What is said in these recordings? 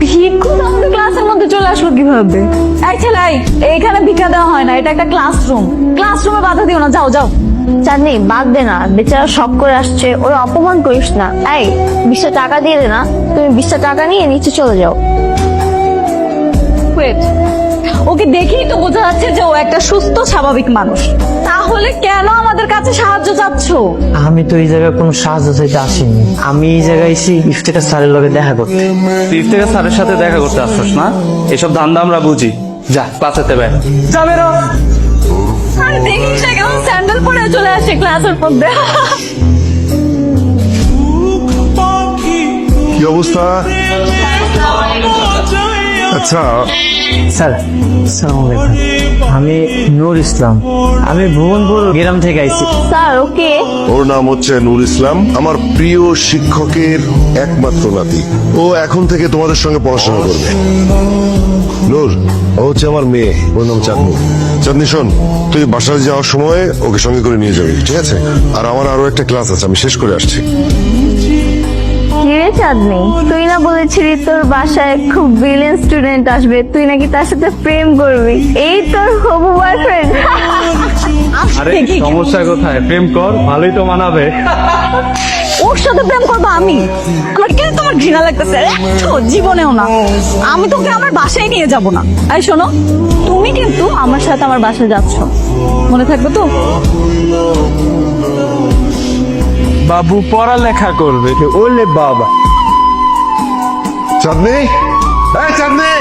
ভিক্ষু তো আমাদের ক্লাসের মধ্যে চলে আসলো কিভাবে? এই ছেলে, এইখানে ভিক্ষা দেওয়া হয় না, এটা একটা ক্লাসরুম। ক্লাসরুমে বাধা দিও না, যাও যাও। চাঁদনি বাদ দে না, বেচারা শখ করে আসছে, ওর অপমান করিস না। এই 20 টাকা দিয়ে দে না, তুমি 20 টাকা নিয়ে নিচে চলে যাও। ওয়েট, ওকে দেখেই তো বোঝা যাচ্ছে যে ও একটা সুস্থ স্বাভাবিক মানুষ। তাহলে কেন আমাদের কাছে সাহায্য চাচ্ছ? আমি তো এই জায়গায় কোনো সাহায্য চাইতে আসিনি। আমি এই জায়গায় এসে ইফতেখার স্যারের লগে দেখা করতে। তুই ইফতেখার স্যারের সাথে দেখা করতে আসছিস না? এসব ধান্দা আমরা বুঝি। যা ক্লাসেতে বের। যা বেরো। আর দেখিস না কেমন স্যান্ডেল পরে চলে আসে ক্লাসের মধ্যে। কি অবস্থা? আচ্ছা, স্যার আসসালামু আলাইকুম। আমি নূর ইসলাম, আমি ভুবনপুর গ্রাম থেকে আইছি। স্যার ওকে ওর নাম হচ্ছে নূর ইসলাম, আমার প্রিয় শিক্ষকের একমাত্র নাতি। ও এখন থেকে তোমাদের সঙ্গে পড়াশোনা করবে। নূর, ও হচ্ছে আমার মেয়ে, ওর নাম চাঁদনি। চাঁদনি শোন, তুই বাসায় যাওয়ার সময় ওকে সঙ্গে করে নিয়ে যাবি, ঠিক আছে? আর আমার আরো একটা ক্লাস আছে, আমি শেষ করে আসছি। কিরে চাঁদনি, তুই না বলেছিলি তোর বাসায় খুব ব্রিলিয়েন্ট স্টুডেন্ট আসবে, তুই নাকি তার সাথে প্রেম করবি? এই তোর হবু বয়ফ্রেন্ড? আরে সমস্যা কোথায়? প্রেম কর, ভালোই তো মানাবে। ওর সাথে প্রেম করবো আমি? আমার কেন তোমার ঘৃণা লাগতেছে? একটু জীবনেও না। আমি তোকে আমার বাসায় নিয়ে যাব না। এই শোনো, তুমি কিন্তু আমার সাথে আমার বাসায় যাচ্ছ, মনে থাকবে তো? বাবু পড়ালেখা করবে। ওলে বাবা, চাঁদনি, এই চাঁদনি!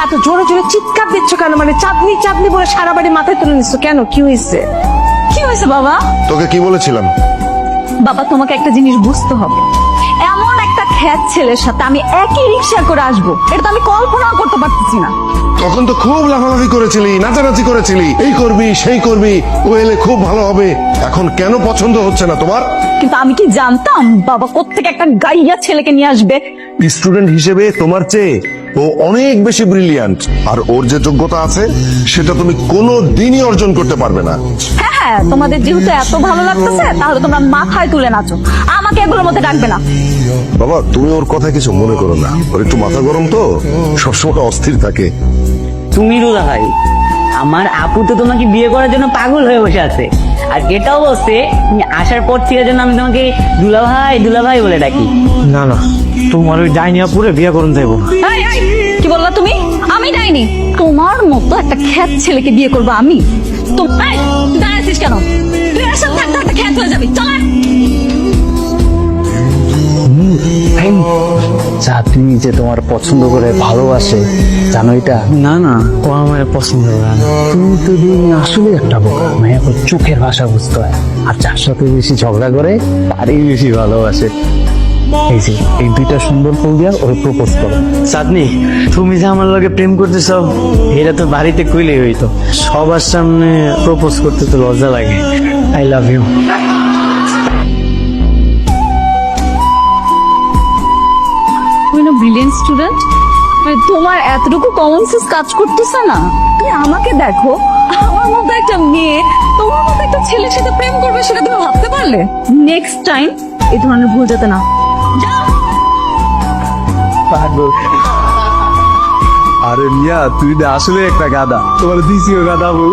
এত জোরে জোরে চিৎকার দিচ্ছ কেন? মানে চাঁদনি চাঁদনি বলে সারা বাড়ি মাথায় তুলে নিচ্ছ কেন? কি হয়েছে? কি হয়েছে বাবা? তোকে কি বলেছিলাম? বাবা, তোমাকে একটা জিনিস বুঝতে হবে। এমন একটা খ্যাত ছেলের সাথে আমি একই রিক্সা করে আসবো, এটা তো আমি কল্পনাও করতে পারতেছি না। তখন তো খুব লাফালাফি করেছিলি, নাচানাচি করেছিলি, এই করবি সেই করবি, ও এলে খুব ভালো হবে। এখন কেন পছন্দ হচ্ছে না তোমার? কিন্তু আমি কি জানতাম বাবা কোত্থেকে একটা গাইয়া ছেলেকে নিয়ে আসবে? স্টুডেন্ট হিসেবে তোমার চেয়ে ও অনেক বেশি ব্রিলিয়ান্ট, আর ওর যে যোগ্যতা আছে সেটা তুমি কোনো দিনই অর্জন করতে পারবে না। হ্যাঁ হ্যাঁ, তোমাদের যেহেতু এত ভালো লাগতেছে তাহলে তোমরা মাথায় তুলে নাচো, আমাকে এগুলোর মধ্যে ডাকবে না। বাবা, তুমি ওর কথা কিছু মনে করো না, ওর একটু মাথা গরম তো, সবসময় অস্থির থাকে। তুমি রুদা ভাই, আমার আপু তো তোমাকে বিয়ে করার জন্য পাগল হয়ে বসে আছে। আর এটাও বলছে তুমি আসার পর থেকে যেন আমি তোমাকে দুলা ভাই বলে ডাকি। না না, তোমার ওই ডাইনিয়া পুরে বিয়ে করুন যাইবো না। এই, এই, কি বললা তুমি? আমি ডাইনি? তোমার মতো একটা খ্যাত ছেলেকে বিয়ে করবো আমি? দাঁড়াচ্ছিস কেন? তুই এর সাথে থাকতে থাকতে খ্যাত হয়ে যাবি। চল আয়। চাঁদনি যে তোমার পছন্দ করে ভালোবাসে, জানো এটা? না না, ও আমার পছন্দ করে না। তুমি তো আসলে একটা বোকা। মেয়ে ওর চোখের ভাষা বুঝতে হয়, আর যার সাথে বেশি ঝগড়া করে তারই বেশি ভালোবাসে। এই যে এই দুইটা সুন্দর ফুল দিয়া ওরে প্রপোজ করো। চাঁদনি, তুমি যে আমার লগে প্রেম করতেছ, এটা তো বাড়িতে কইলেই হইতো, সবার সামনে প্রপোজ করতে তো লজ্জা লাগে। I love you. Brilliant student, তোমার এতটুকু কমন সেন্স কাজ করতেছে না? তুমি আমাকে দেখো, আমার মতো একটা মেয়ে তোমার মতো একটা ছেলের সাথে প্রেম করবে, সেটা তুমি ভাবতে পারলে? নেক্সট টাইম এই ধরনের ভুল যাতে না। যাও। আরে মিয়া, তুই আসলে একটা গাদা, তোমার দিছিও গাদা বউ।